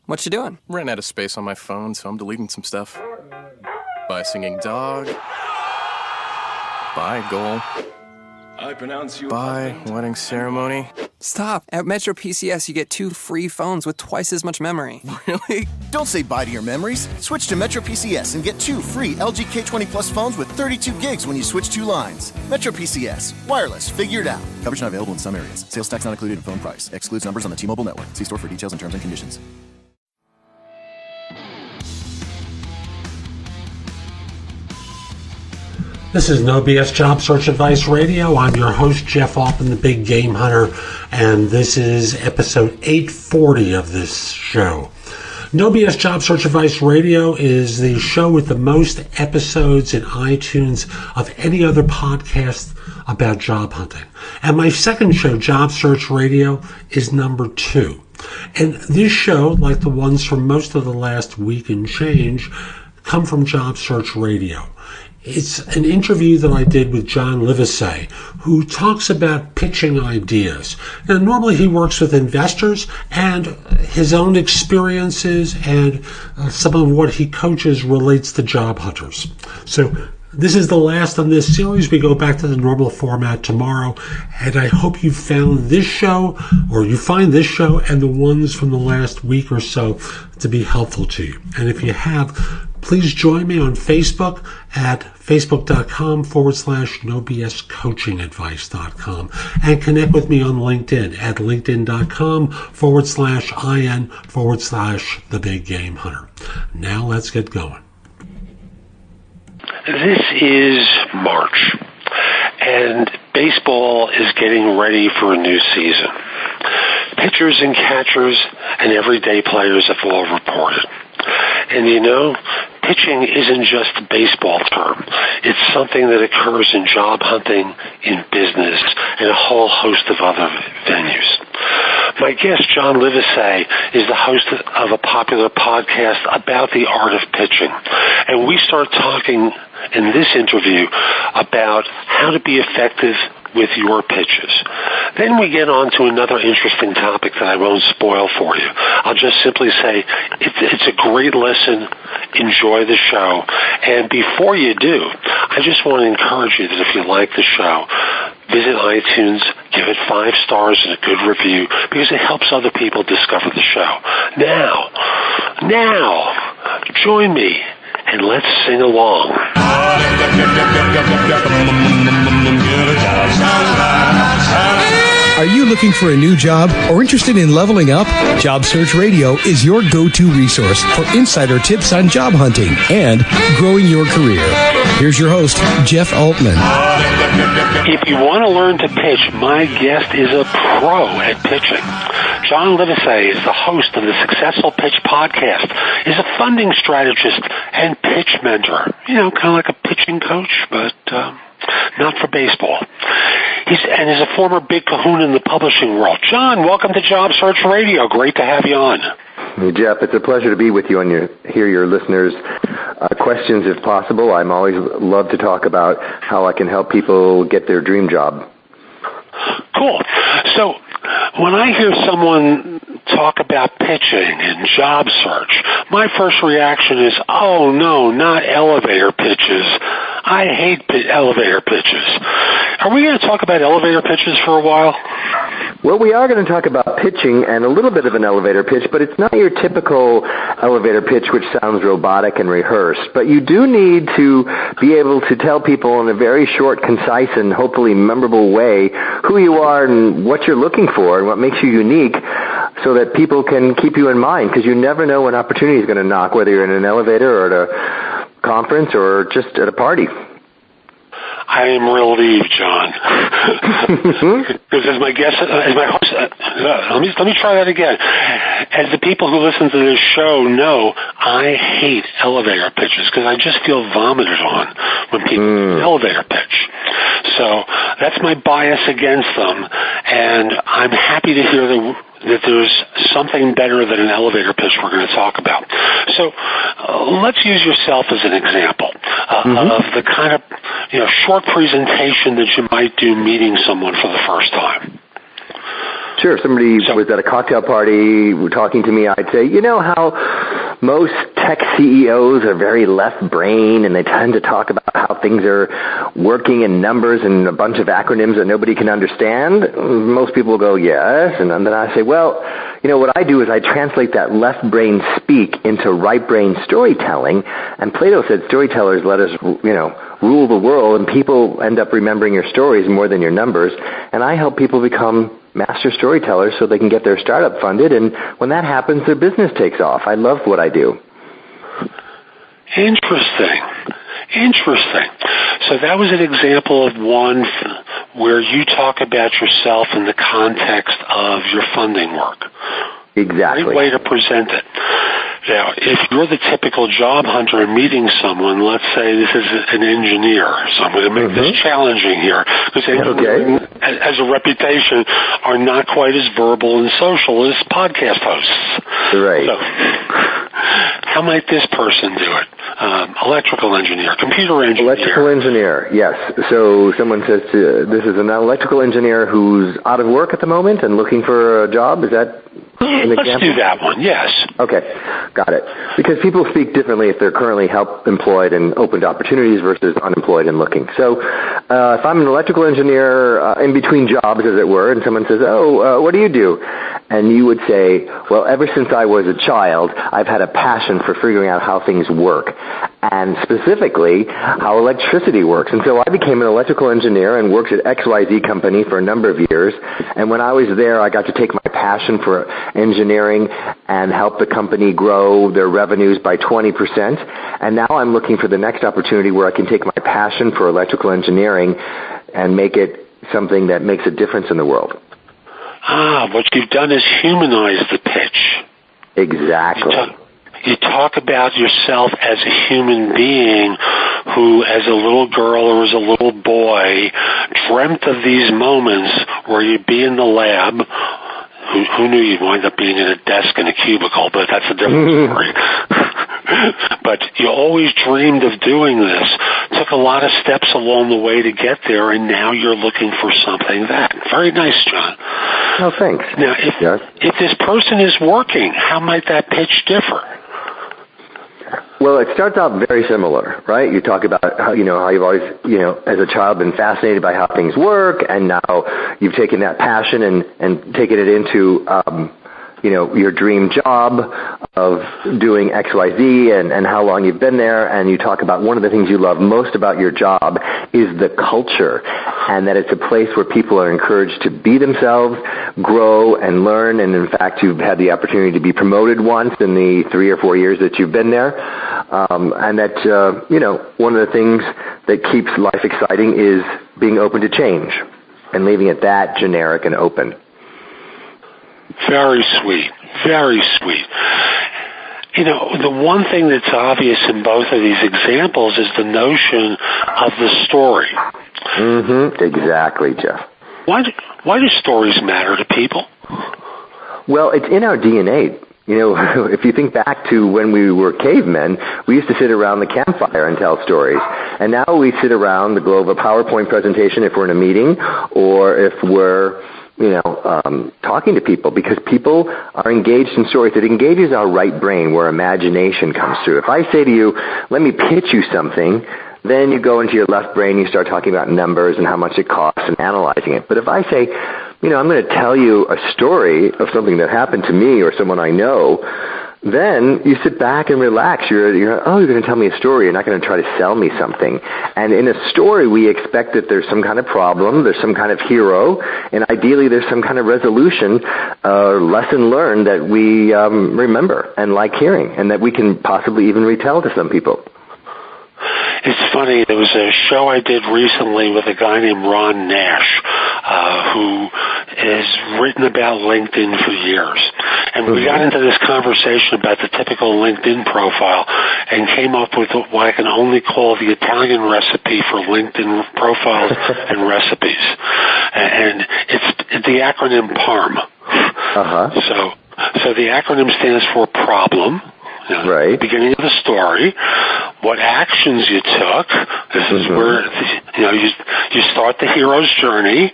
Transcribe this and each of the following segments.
What you doing? Ran out of space on my phone, so I'm deleting some stuff. Bye, singing dog. Bye, goal. I pronounce you. Bye, wedding ceremony. Stop. At Metro PCS, you get 2 free phones with twice as much memory. Really? Don't say bye to your memories. Switch to Metro PCS and get 2 free LG K20 Plus phones with 32 gigs when you switch 2 lines. Metro PCS. Wireless. Figured out. Coverage not available in some areas. Sales tax not included in phone price. Excludes numbers on the T-Mobile network. See store for details and terms and conditions. This is No BS Job Search Advice Radio. I'm your host, Jeff Altman, the Big Game Hunter, and this is episode 840 of this show. No BS Job Search Advice Radio is the show with the most episodes in iTunes of any other podcast about job hunting. And my second show, Job Search Radio, is number 2. And this show, like the ones from most of the last week and change, come from Job Search Radio. It's an interview that I did with John Livesay, who talks about pitching ideas. Now, normally he works with investors, and his own experiences and some of what he coaches relates to job hunters. So this is the last on this series. We go back to the normal format tomorrow, and I hope you found this show, or you find this show and the ones from the last week or so to be helpful to you. And if you have, please join me on Facebook at facebook.com/nobscoachingadvice.com and connect with me on LinkedIn at linkedin.com/IN/the Big Game Hunter. Now let's get going. This is March, and baseball is getting ready for a new season. Pitchers and catchers and everyday players have all reported. And you know, pitching isn't just a baseball term. It's something that occurs in job hunting, in business, and a whole host of other venues. My guest, John Livesay, is the host of a popular podcast about the art of pitching. And we start talking in this interview about how to be effective with your pitches. Then we get on to another interesting topic that I won't spoil for you. I'll just simply say it's a great listen. Enjoy the show. And before you do, I just want to encourage you that if you like the show, visit iTunes, give it 5 stars and a good review, because it helps other people discover the show. Now, join me and let's sing along. Are you looking for a new job or interested in leveling up? Job Search Radio is your go-to resource for insider tips on job hunting and growing your career. Here's your host, Jeff Altman. If you want to learn to pitch, my guest is a pro at pitching. John Livesay is the host of the Successful Pitch podcast, is a funding strategist and pitch mentor. You know, kind of like a pitching coach, but not for baseball. Is a former big kahuna in the publishing world. John, welcome to Job Search Radio. Great to have you on. Hey, Jeff, it's a pleasure to be with you and hear your listeners' questions if possible. I'm always love to talk about how I can help people get their dream job. Cool. So when I hear someone talk about pitching and job search, my first reaction is, oh, no, not elevator pitches. I hate elevator pitches. Are we going to talk about elevator pitches for a while? Well, we are going to talk about pitching and a little bit of an elevator pitch, but it's not your typical elevator pitch, which sounds robotic and rehearsed. But you do need to be able to tell people in a very short, concise, and hopefully memorable way who you are and what you're looking for and what makes you unique, so that people can keep you in mind, because you never know when opportunity is going to knock, whether you're in an elevator or at a conference or just at a party. I am relieved, John. Because as my host, let me try that again. As the people who listen to this show know, I hate elevator pitches because I just feel vomited on when people elevator pitch. So that's my bias against them, and I'm happy to hear that there's something better than an elevator pitch we're going to talk about. So let's use yourself as an example of the kind of short presentation that you might do meeting someone for the first time. Sure. Somebody was at a cocktail party talking to me. I'd say, you know how most tech CEOs are very left brain and they tend to talk about how things are working in numbers and a bunch of acronyms that nobody can understand? Most people go, yes. And then I say, well, you know, what I do is I translate that left brain speak into right brain storytelling. And Plato said storytellers let us, you know, rule the world, and people end up remembering your stories more than your numbers. And I help people become master storytellers so they can get their startup funded. And when that happens, their business takes off. I love what I do. Interesting. So that was an example of one where you talk about yourself in the context of your funding work. Exactly. Great way to present it. Now, if you're the typical job hunter and meeting someone, let's say this is an engineer, so I'm going to make this challenging here, because engineers, as a reputation, are not quite as verbal and social as podcast hosts. Right. So, how might this person do it? Electrical engineer, computer engineer. Electrical engineer, yes. So someone says, this is an electrical engineer who's out of work at the moment and looking for a job. Is that an example? Let's do that one, yes. Okay, got it. Because people speak differently if they're currently employed and open to opportunities versus unemployed and looking. So if I'm an electrical engineer in between jobs, as it were, and someone says, what do you do? And you would say, well, ever since I was a child, I've had a passion for figuring out how things work, and specifically how electricity works. And so I became an electrical engineer and worked at XYZ company for a number of years. And when I was there, I got to take my passion for engineering and help the company grow their revenues by 20%. And now I'm looking for the next opportunity where I can take my passion for electrical engineering and make it something that makes a difference in the world. What you've done is humanize the pitch. Exactly. You talk about yourself as a human being who, as a little girl or as a little boy, dreamt of these moments where you'd be in the lab. Who knew you'd wind up being at a desk in a cubicle, but that's a different story. But you always dreamed of doing this, took a lot of steps along the way to get there, and now you're looking for something that. Very nice, John. Oh, thanks. Now, if this person is working, how might that pitch differ? Well, it starts out very similar, right? You talk about how you've always, as a child been fascinated by how things work, and now you've taken that passion and taken it into, your dream job of doing XYZ and how long you've been there, and you talk about one of the things you love most about your job is the culture, and that it's a place where people are encouraged to be themselves, grow, and learn, and in fact, you've had the opportunity to be promoted once in the 3 or 4 years that you've been there, and that, one of the things that keeps life exciting is being open to change and leaving it that generic and open. Very sweet. Very sweet. The one thing that's obvious in both of these examples is the notion of the story. Mm-hmm. Exactly, Jeff. Why do stories matter to people? Well, it's in our DNA. If you think back to when we were cavemen, we used to sit around the campfire and tell stories. And now we sit around the globe of a PowerPoint presentation if we're in a meeting or if we're talking to people, because people are engaged in stories. It engages our right brain where imagination comes through. If I say to you, let me pitch you something, then you go into your left brain, you start talking about numbers and how much it costs and analyzing it. But if I say, I'm going to tell you a story of something that happened to me or someone I know, then you sit back and relax. You're going to tell me a story. You're not going to try to sell me something. And in a story, we expect that there's some kind of problem, there's some kind of hero, and ideally there's some kind of resolution or lesson learned that we remember and like hearing, and that we can possibly even retell to some people. It's funny, there was a show I did recently with a guy named Ron Nash, who has written about LinkedIn for years. And we got into this conversation about the typical LinkedIn profile and came up with what I can only call the Italian recipe for LinkedIn profiles and recipes. And it's the acronym PARM. Uh-huh. So the acronym stands for problem, Right. The beginning of the story, what actions you took. This is where you start the hero's journey.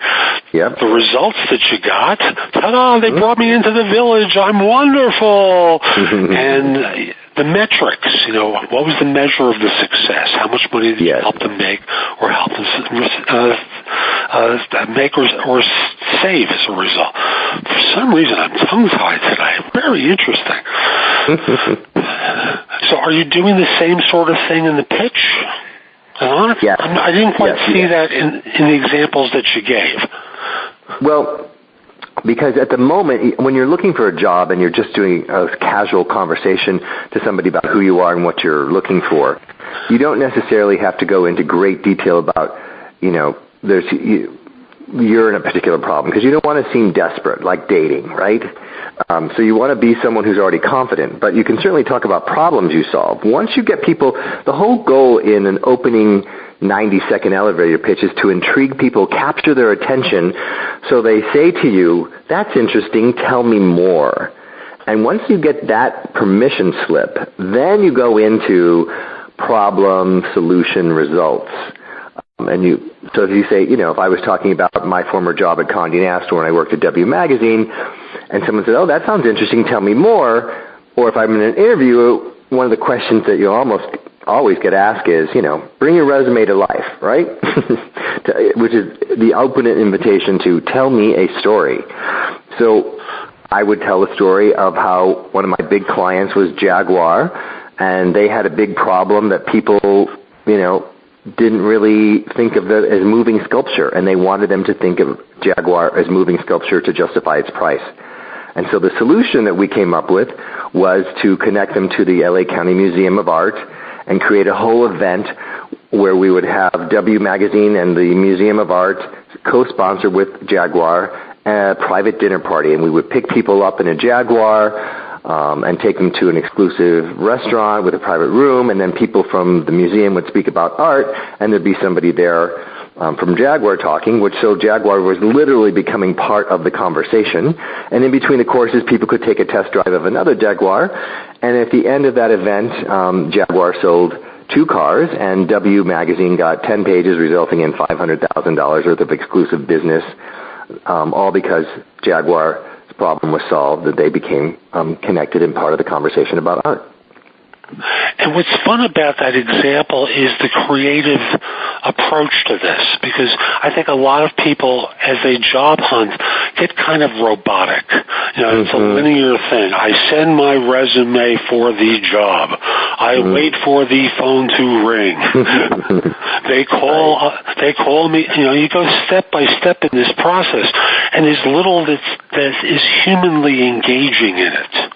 Yep. The results that you got. Ta-da! They brought me into the village. I'm wonderful. And the metrics. What was the measure of the success? How much money did you help them make, or help them make or save as a result? For some reason, I'm tongue-tied today. Very interesting. So are you doing the same sort of thing in the pitch? Yes. I didn't quite see that in the examples that you gave. Well, because at the moment, when you're looking for a job and you're just doing a casual conversation to somebody about who you are and what you're looking for, you don't necessarily have to go into great detail about, you're in a particular problem, because you don't want to seem desperate, like dating, right? So you want to be someone who's already confident, but you can certainly talk about problems you solve. Once you get people, the whole goal in an opening 90-second elevator pitch is to intrigue people, capture their attention, so they say to you, "That's interesting, tell me more." And once you get that permission slip, then you go into problem, solution, results. So if you say, if I was talking about my former job at Condé Nast when I worked at W Magazine, and someone said, "Oh, that sounds interesting, tell me more," or if I'm in an interview, one of the questions that you almost always get asked is, bring your resume to life, right? Which is the open invitation to tell me a story. So I would tell a story of how one of my big clients was Jaguar, and they had a big problem that people, didn't really think of it as moving sculpture, and they wanted them to think of Jaguar as moving sculpture to justify its price. And so the solution that we came up with was to connect them to the LA County Museum of Art and create a whole event where we would have W Magazine and the Museum of Art co-sponsor with Jaguar a private dinner party, and we would pick people up in a Jaguar and take them to an exclusive restaurant with a private room, and then people from the museum would speak about art, and there'd be somebody there from Jaguar talking, so Jaguar was literally becoming part of the conversation. And in between the courses, people could take a test drive of another Jaguar, and at the end of that event, Jaguar sold 2 cars, and W Magazine got 10 pages, resulting in $500,000 worth of exclusive business, all because Jaguar's problem was solved, that they became connected and part of the conversation about art. And what's fun about that example is the creative approach to this, because I think a lot of people, as they job hunt, get kind of robotic. It's a linear thing. I send my resume for the job. I wait for the phone to ring. They call me. You go step by step in this process, and there's little that is humanly engaging in it.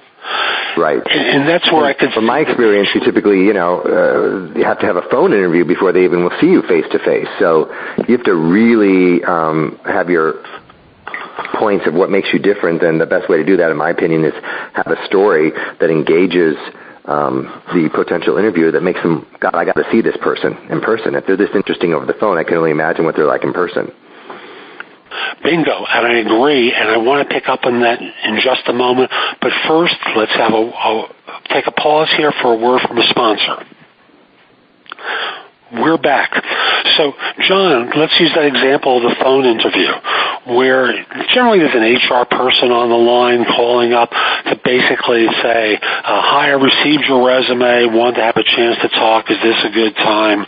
Right. And that's where I could... From my experience, you typically, you have to have a phone interview before they even will see you face-to-face. So you have to really have your points of what makes you different, and the best way to do that, in my opinion, is have a story that engages the potential interviewer, that makes them, God, I got to see this person in person. If they're this interesting over the phone, I can only imagine what they're like in person. Bingo, and I agree, and I want to pick up on that in just a moment. But first, let's have take a pause here for a word from a sponsor. We're back. So, John, let's use that example of the phone interview, where generally there's an HR person on the line calling up to basically say, "Hi, I received your resume, wanted to have a chance to talk. Is this a good time?"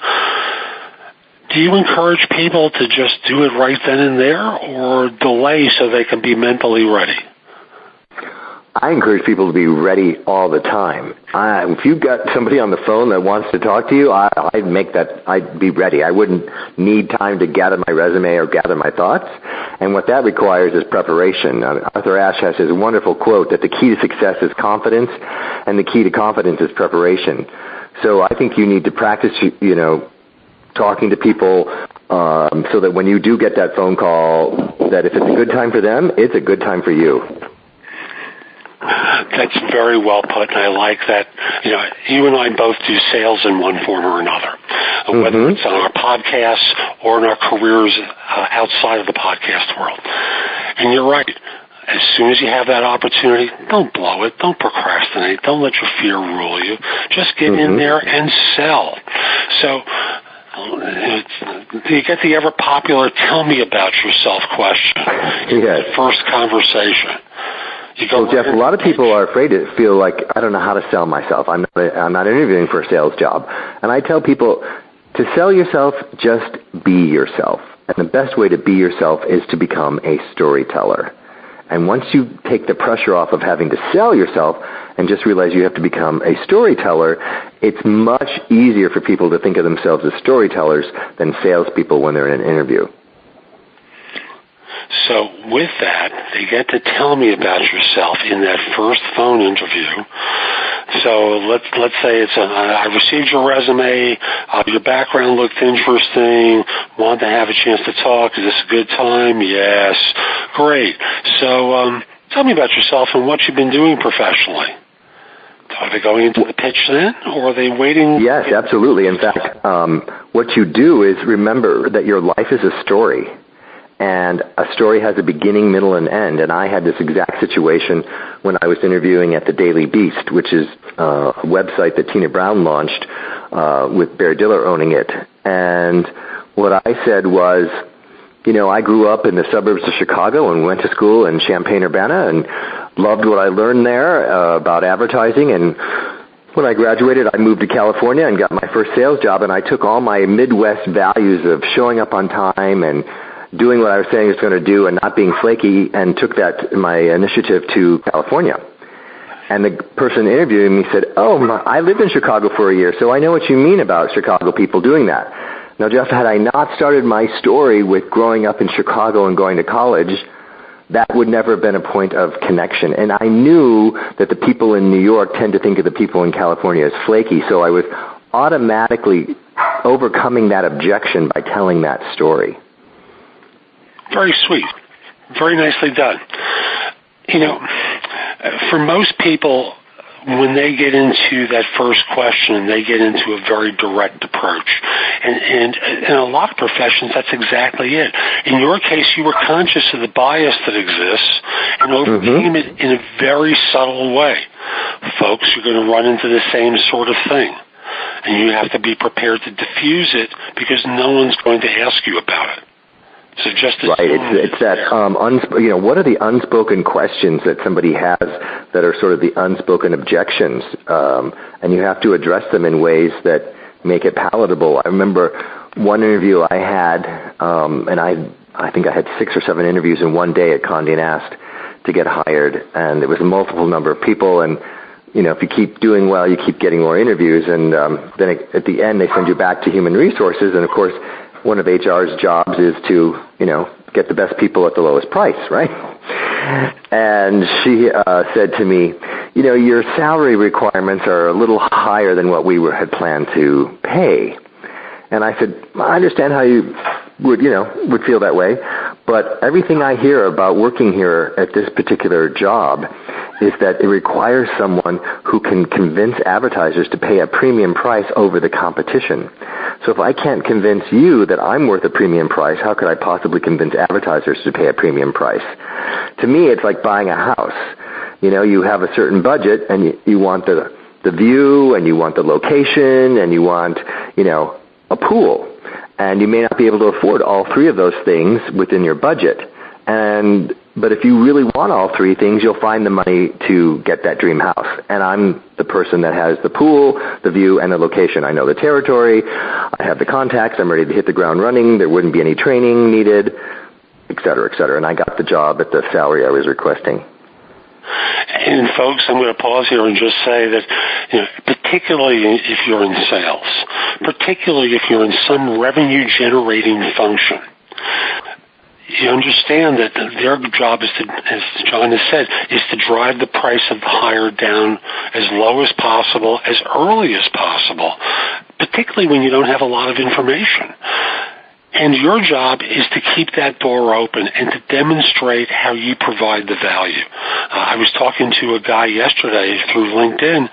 Do you encourage people to just do it right then and there, or delay so they can be mentally ready? I encourage people to be ready all the time. If you've got somebody on the phone that wants to talk to you, I'd be ready. I wouldn't need time to gather my resume or gather my thoughts. And what that requires is preparation. Arthur Ashe has his wonderful quote that the key to success is confidence, and the key to confidence is preparation. So I think you need to practice, talking to people so that when you do get that phone call, that if it's a good time for them, it's a good time for you. That's very well put, and I like that. You and I both do sales in one form or another, whether it's on our podcasts or in our careers outside of the podcast world. And you're right. as soon as you have that opportunity, don't blow it. Don't procrastinate. Don't let your fear rule you. Just get in there and sell. So you get the ever popular "tell me about yourself" question. Yes. First conversation. Well, Jeff, a lot of people are afraid to feel like, I don't know how to sell myself. I'm not interviewing for a sales job. And I tell people, to sell yourself, just be yourself. And the best way to be yourself is to become a storyteller. And once you take the pressure off of having to sell yourself and just realize you have to become a storyteller, it's much easier for people to think of themselves as storytellers than salespeople when they're in an interview. So with that, they get to tell me about yourself in that first phone interview. So let's say I received your resume, your background looked interesting, wanted to have a chance to talk. Is this a good time? Yes. Great. So tell me about yourself and what you've been doing professionally. Are they going into the pitch then, or are they waiting? Yes, absolutely. In fact, what you do is remember that your life is a story. And a story has a beginning, middle, and end. And I had this exact situation when I was interviewing at the Daily Beast, which is a website that Tina Brown launched with Barry Diller owning it. And what I said was, I grew up in the suburbs of Chicago and went to school in Champaign-Urbana and loved what I learned there about advertising. And when I graduated, I moved to California and got my first sales job. And I took all my Midwest values of showing up on time and doing what I was saying I was going to do and not being flaky, and took that, my initiative, to California. And the person interviewing me said, I lived in Chicago for a year, so I know what you mean about Chicago people doing that. Now, Jeff, had I not started my story with growing up in Chicago and going to college, that would never have been a point of connection. And I knew that the people in New York tend to think of the people in California as flaky, so I was automatically overcoming that objection by telling that story. Very sweet. Very nicely done. For most people, when they get into that first question, they get into a very direct approach. And in a lot of professions, that's exactly it. In your case, you were conscious of the bias that exists and overcame it in a very subtle way. Folks, you're going to run into the same sort of thing. And you have to be prepared to diffuse it because no one's going to ask you about it. So just right, it's that what are the unspoken questions that somebody has that are sort of the unspoken objections, and you have to address them in ways that make it palatable. I remember one interview I had, and I think I had 6 or 7 interviews in one day at Condé Nast to get hired, and it was a multiple number of people, and if you keep doing well, you keep getting more interviews, and then at the end they send you back to human resources, and of course one of HR's jobs is to, get the best people at the lowest price, right? And she said to me, your salary requirements are a little higher than what we had planned to pay. And I said, I understand how you would feel that way, but everything I hear about working here at this particular job is that it requires someone who can convince advertisers to pay a premium price over the competition. So if I can't convince you that I'm worth a premium price, how could I possibly convince advertisers to pay a premium price? To me, it's like buying a house. You have a certain budget, and you want the view, and you want the location, and you want, a pool. And you may not be able to afford all 3 of those things within your budget. But if you really want all 3 things, you'll find the money to get that dream house. And I'm the person that has the pool, the view, and the location. I know the territory. I have the contacts. I'm ready to hit the ground running. There wouldn't be any training needed, et cetera, et cetera. And I got the job at the salary I was requesting. And folks, I'm going to pause here and just say that, particularly if you're in sales, particularly if you're in some revenue-generating function, you understand that their job is to, as John has said, is to drive the price of the hire down as low as possible, as early as possible, particularly when you don't have a lot of information. And your job is to keep that door open and to demonstrate how you provide the value. I was talking to a guy yesterday through LinkedIn,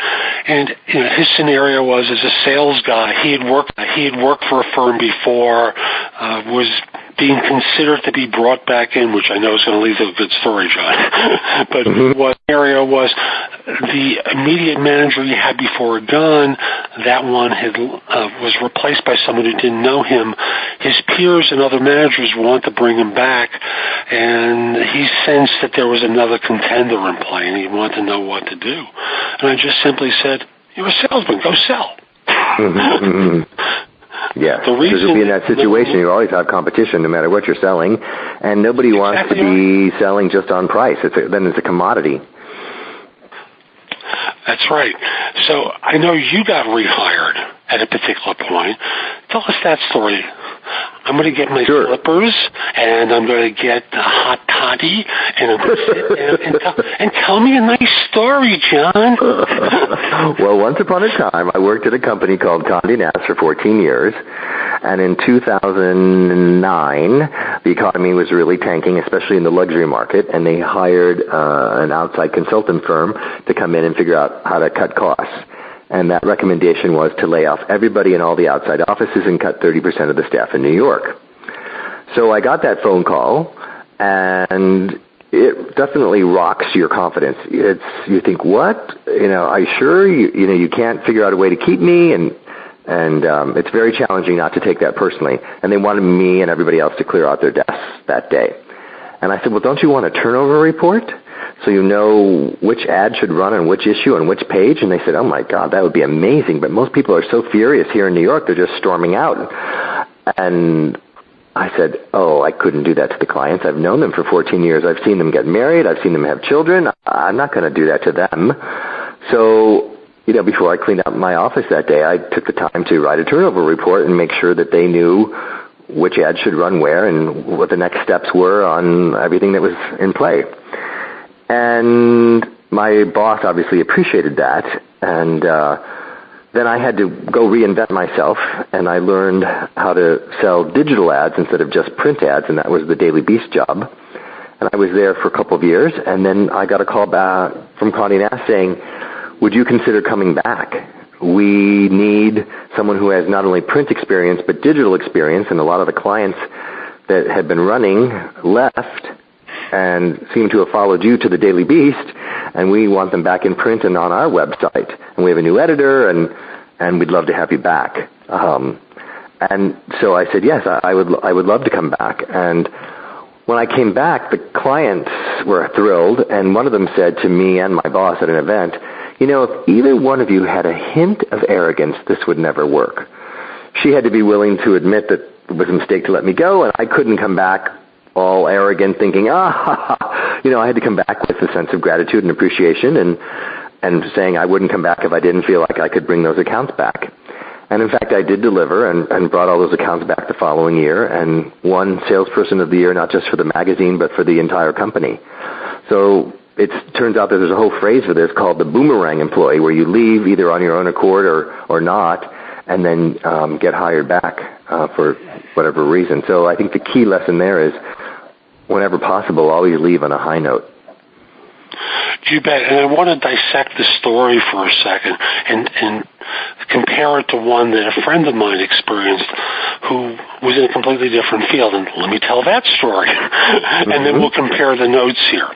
and his scenario was, as a sales guy, he had worked for a firm before, was being considered to be brought back in, which I know is going to lead to a good story, John. But what area was the immediate manager he had before gone, that one was replaced by someone who didn't know him. His peers and other managers wanted to bring him back, and he sensed that there was another contender in play, and he wanted to know what to do. And I just simply said, "You're a salesman. Go sell." Yeah, because you'll be in that situation. You always have competition no matter what you're selling, and nobody wants to be selling just on price. Then it's a commodity. That's right. So I know you got rehired at a particular point. Tell us that story. I'm going to get my slippers, and I'm going to get a hot toddy, and I'm going to sit down and tell me a nice story, John. Well, once upon a time, I worked at a company called Condé Nast for 14 years, and in 2009, the economy was really tanking, especially in the luxury market, and they hired an outside consultant firm to come in and figure out how to cut costs. And that recommendation was to lay off everybody in all the outside offices and cut 30% of the staff in New York. So I got that phone call, and it definitely rocks your confidence. You think, what? Are you sure? You can't figure out a way to keep me, and it's very challenging not to take that personally. And they wanted me and everybody else to clear out their desks that day. And I said, well, don't you want a turnover report? So you know which ad should run on which issue and which page? And they said, oh, my God, that would be amazing. But most people are so furious here in New York, they're just storming out. And I said, oh, I couldn't do that to the clients. I've known them for 14 years. I've seen them get married. I've seen them have children. I'm not going to do that to them. So, before I cleaned up my office that day, I took the time to write a turnover report and make sure that they knew which ad should run where and what the next steps were on everything that was in play. And my boss obviously appreciated that, and then I had to go reinvent myself, and I learned how to sell digital ads instead of just print ads, and that was the Daily Beast job. And I was there for a couple of years, and then I got a call back from Condé Nast saying, would you consider coming back? We need someone who has not only print experience but digital experience, and a lot of the clients that had been running left and seem to have followed you to the Daily Beast, and we want them back in print and on our website. And we have a new editor, and we'd love to have you back. And so I said, yes, I would love to come back. And when I came back, the clients were thrilled, and one of them said to me and my boss at an event, if either one of you had a hint of arrogance, this would never work. She had to be willing to admit that it was a mistake to let me go, and I couldn't come back all arrogant thinking, I had to come back with a sense of gratitude and appreciation and saying I wouldn't come back if I didn't feel like I could bring those accounts back. And in fact, I did deliver and brought all those accounts back the following year and won Salesperson of the Year, not just for the magazine, but for the entire company. So it turns out that there's a whole phrase for this called the boomerang employee, where you leave either on your own accord or not, and then get hired back for whatever reason. So I think the key lesson there is, whenever possible, always leave on a high note. You bet. And I want to dissect the story for a second and compare it to one that a friend of mine experienced who was in a completely different field. And let me tell that story. And then we'll compare the notes here.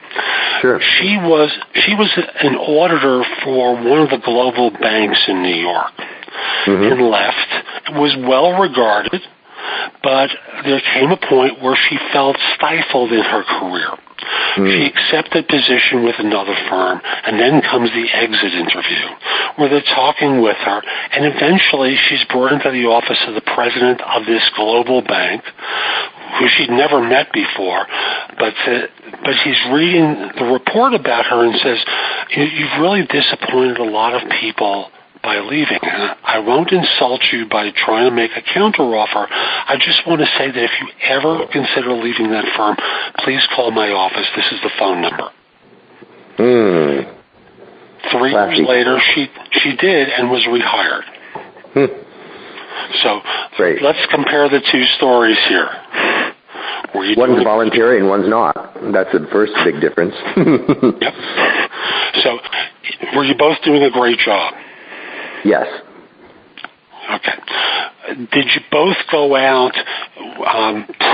Sure. She was an auditor for one of the global banks in New York and left. It was well regarded, but there came a point where she felt stifled in her career. She accepted position with another firm, and then comes the exit interview, where they're talking with her, and eventually she's brought into the office of the president of this global bank, who she'd never met before, but he's reading the report about her and says, you've really disappointed a lot of people by leaving. I won't insult you by trying to make a counteroffer. I just want to say that if you ever consider leaving that firm, please call my office. This is the phone number. 3 years later, she did and was rehired. So Great. Let's compare the two stories here. One's voluntary and one's not. That's the first big difference. Yep. So were you both doing a great job? Yes. Okay. did you both go out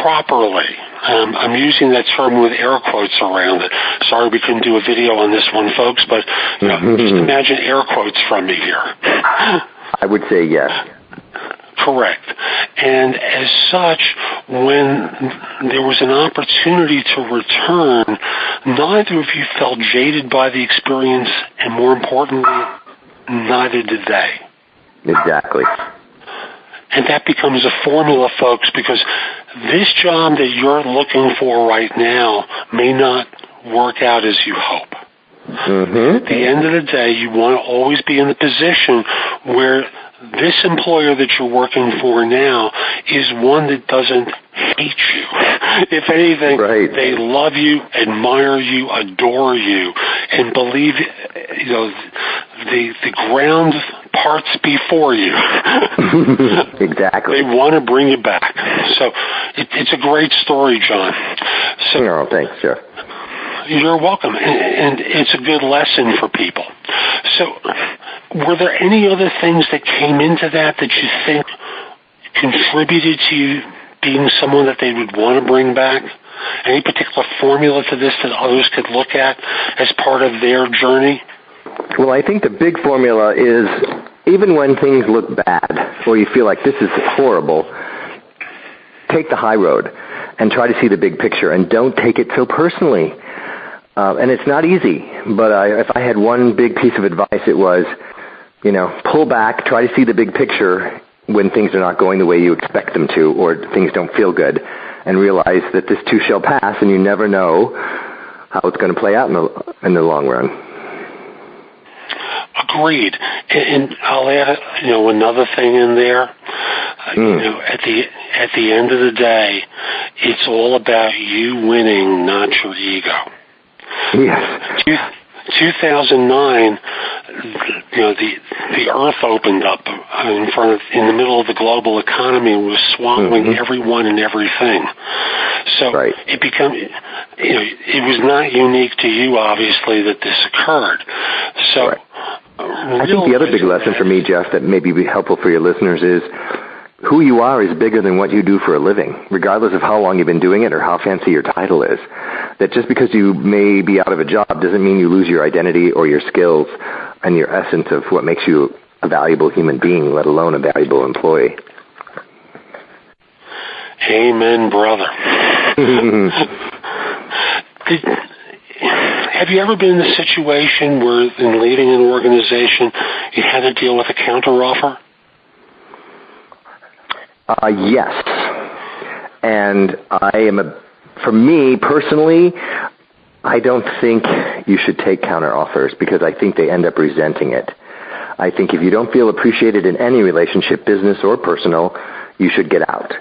properly? I'm using that term with air quotes around it. Sorry we couldn't do a video on this one, folks, but just imagine air quotes from me here. I would say yes. Correct. And as such, when there was an opportunity to return, neither of you felt jaded by the experience, and more importantly, neither did they. Exactly. And that becomes a formula, folks, because this job that you're looking for right now may not work out as you hope. At the end of the day, you want to always be in the position where this employer that you're working for now is one that doesn't hate you. If anything, they love you, admire you, adore you, and believe, the ground parts before you. Exactly. They want to bring you back. So it's a great story, John. So, thanks, Jeff. You're welcome, and it's a good lesson for people. So, were there any other things that came into that you think contributed to you being someone that they would want to bring back? Any particular formula to this that others could look at as part of their journey? Well, I think the big formula is even when things look bad or you feel like this is horrible, take the high road and try to see the big picture and don't take it so personally. And it's not easy, but if I had one big piece of advice, it was, pull back, try to see the big picture when things are not going the way you expect them to or things don't feel good, and realize that this too shall pass, and you never know how it's going to play out in the long run. Agreed. And I'll add, another thing in there. At the end of the day, it's all about you winning, not your ego. Yes. 2009, the earth opened up in the middle of the global economy and was swallowing everyone and everything. So it became, it was not unique to you, obviously, that this occurred. So I think the other big lesson for me, Jeff, that may be helpful for your listeners is who you are is bigger than what you do for a living, regardless of how long you've been doing it or how fancy your title is. That just because you may be out of a job doesn't mean you lose your identity or your skills and your essence of what makes you a valuable human being, let alone a valuable employee. Amen, brother. Have you ever been in a situation where, in leaving an organization, you had to deal with a counteroffer? Yes. And for me personally, I don't think you should take counteroffers because I think they end up resenting it. I think if you don't feel appreciated in any relationship, business or personal, you should get out.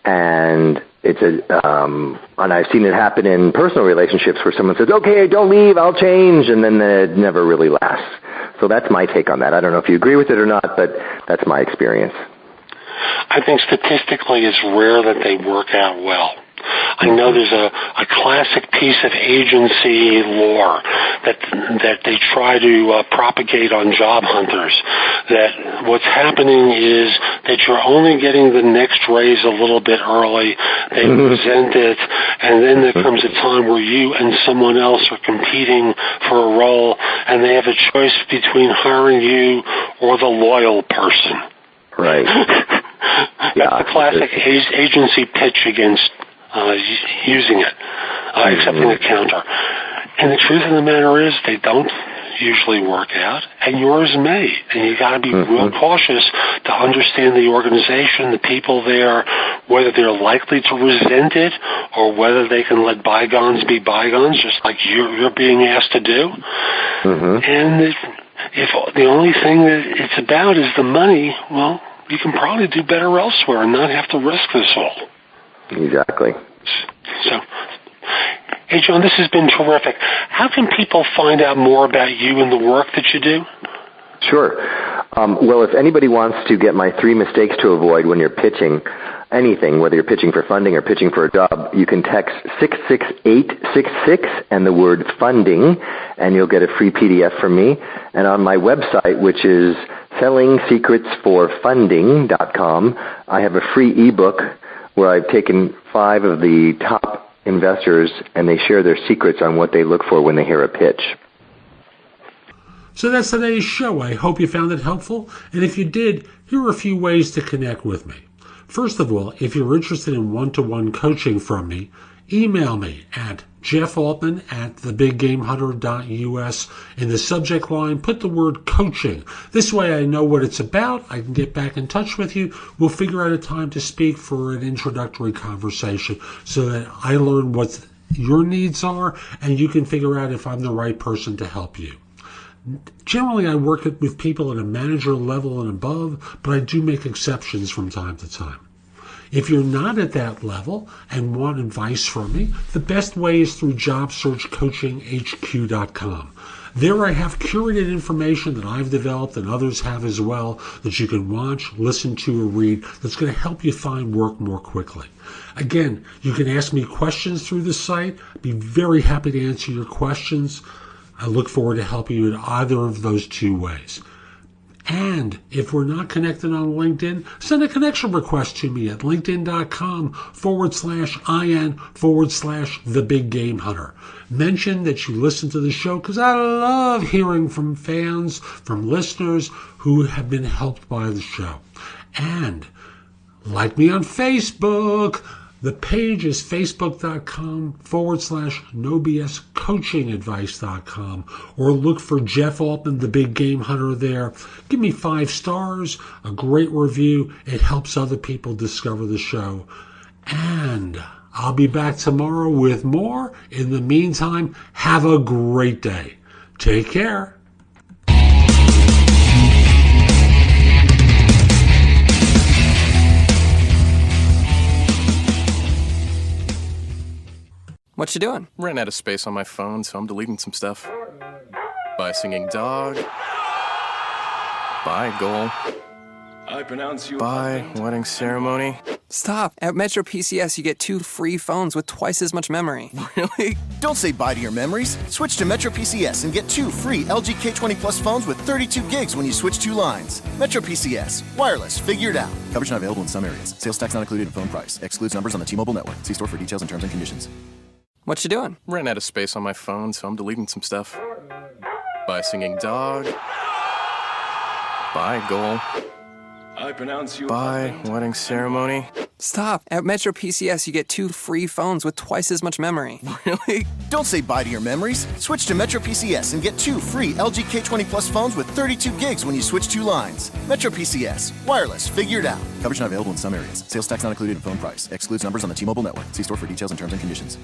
And and I've seen it happen in personal relationships where someone says, okay, don't leave, I'll change, and then it never really lasts. So that's my take on that. I don't know if you agree with it or not, but that's my experience. I think statistically it's rare that they work out well. I know there's a classic piece of agency lore that they try to propagate on job hunters, that what's happening is that you're only getting the next raise a little bit early, they resent it, and then there comes a time where you and someone else are competing for a role, and they have a choice between hiring you or the loyal person. Right. That's the classic agency pitch against using it, accepting a counter. And the truth of the matter is they don't usually work out, and yours may. And you got to be real cautious to understand the organization, the people there, whether they're likely to resent it or whether they can let bygones be bygones, just like you're being asked to do. And if the only thing that it's about is the money, well, you can probably do better elsewhere and not have to risk this all. Exactly. So, hey, John, this has been terrific. How can people find out more about you and the work that you do? Sure. Well, if anybody wants to get my 3 mistakes to avoid when you're pitching anything, whether you're pitching for funding or pitching for a job, you can text 66866 and the word funding, and you'll get a free PDF from me. And on my website, which is sellingsecretsforfunding.com. I have a free ebook where I've taken 5 of the top investors and they share their secrets on what they look for when they hear a pitch. So that's today's show. I hope you found it helpful. And if you did, here are a few ways to connect with me. First of all, if you're interested in one-to-one coaching from me, email me at jeffaltman@thebiggamehunter.us. In the subject line, put the word coaching. This way I know what it's about. I can get back in touch with you. We'll figure out a time to speak for an introductory conversation so that I learn what your needs are and you can figure out if I'm the right person to help you. Generally, I work with people at a manager level and above, but I do make exceptions from time to time. If you're not at that level and want advice from me, the best way is through jobsearchcoachinghq.com. There I have curated information that I've developed and others have as well that you can watch, listen to, or read that's going to help you find work more quickly. Again, you can ask me questions through the site. I'd be very happy to answer your questions. I look forward to helping you in either of those 2 ways. And if we're not connected on LinkedIn, send a connection request to me at linkedin.com/in/thebiggamehunter. Mention that you listen to the show because I love hearing from fans, from listeners who have been helped by the show. And like me on Facebook. The page is facebook.com/nobscoachingadvice.com, or look for Jeff Altman, the Big Game Hunter there. Give me 5 stars, a great review. It helps other people discover the show. And I'll be back tomorrow with more. In the meantime, have a great day. Take care. What you doing? Ran out of space on my phone, so I'm deleting some stuff. By singing dog. By goal. I pronounce you. By wedding ceremony. Stop. At Metro PCS, you get 2 free phones with twice as much memory. Really? Don't say bye to your memories. Switch to Metro PCS and get 2 free LG K20 Plus phones with 32 gigs when you switch 2 lines. Metro PCS. Wireless. Figured out. Coverage not available in some areas. Sales tax not included in phone price. Excludes numbers on the T-Mobile network. See store for details and terms and conditions. What you doing? Ran out of space on my phone, so I'm deleting some stuff. By singing dog. By goal. I pronounce you. By wedding ceremony. Stop. At Metro PCS, you get 2 free phones with twice as much memory. Really? Don't say bye to your memories. Switch to Metro PCS and get 2 free LG K20 Plus phones with 32 gigs when you switch 2 lines. Metro PCS. Wireless. Figured out. Coverage not available in some areas. Sales tax not included in phone price. Excludes numbers on the T-Mobile network. See store for details and terms and conditions.